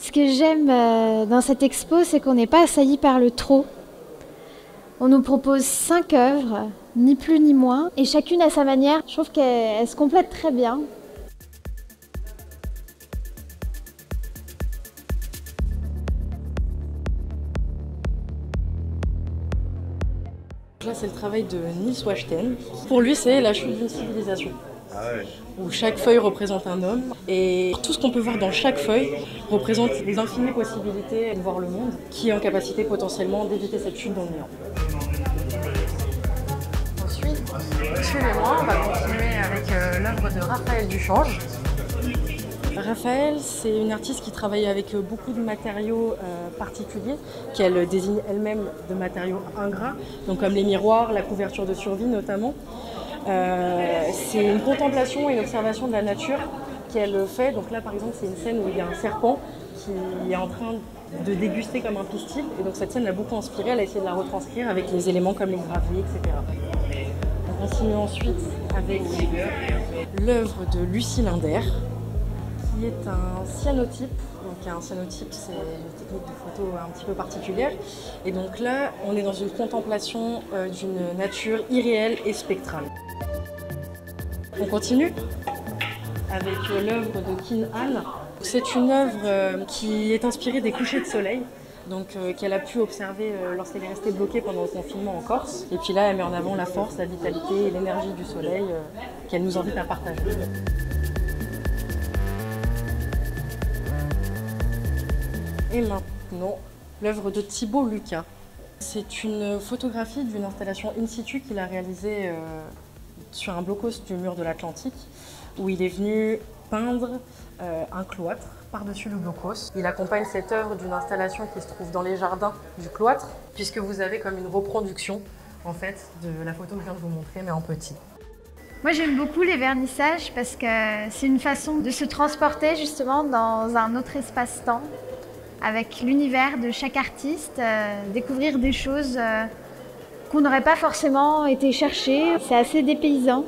Ce que j'aime dans cette expo, c'est qu'on n'est pas assailli par le trop. On nous propose 5 œuvres, ni plus ni moins, et chacune à sa manière. Je trouve qu'elle se complète très bien. Là, c'est le travail de Niels Washten. Pour lui, c'est la chute d'une civilisation. Où chaque feuille représente un homme et tout ce qu'on peut voir dans chaque feuille représente les infinies possibilités de voir le monde qui est en capacité potentiellement d'éviter cette chute dans le néant. Ensuite, suivez-moi, on va continuer avec l'œuvre de Raphaël Duchange. Raphaël, c'est une artiste qui travaille avec beaucoup de matériaux particuliers, qu'elle désigne elle-même de matériaux ingrats, donc comme les miroirs, la couverture de survie notamment. C'est une contemplation et une observation de la nature qu'elle fait. Donc là, par exemple, c'est une scène où il y a un serpent qui est en train de déguster comme un pistil. Et donc cette scène l'a beaucoup inspirée. Elle a essayé de la retranscrire avec les éléments comme les graviers, etc. On continue ensuite avec l'œuvre de Lucie Linder, qui est un cyanotype. Donc un cyanotype, c'est une technique de photo un petit peu particulière. Et donc là, on est dans une contemplation d'une nature irréelle et spectrale. On continue avec l'œuvre de Kin Han. C'est une œuvre qui est inspirée des couchers de soleil, donc qu'elle a pu observer lorsqu'elle est restée bloquée pendant le confinement en Corse. Et puis là, elle met en avant la force, la vitalité et l'énergie du soleil qu'elle nous invite à partager. Et maintenant, l'œuvre de Thibaut Lucas. C'est une photographie d'une installation in situ qu'il a réalisée sur un blocos du mur de l'Atlantique, où il est venu peindre un cloître par-dessus le blocos. Il accompagne cette œuvre d'une installation qui se trouve dans les jardins du cloître, puisque vous avez comme une reproduction en fait, de la photo que je viens de vous montrer, mais en petit. Moi, j'aime beaucoup les vernissages parce que c'est une façon de se transporter justement dans un autre espace-temps, avec l'univers de chaque artiste, découvrir des choses qu'on n'aurait pas forcément été chercher. C'est assez dépaysant.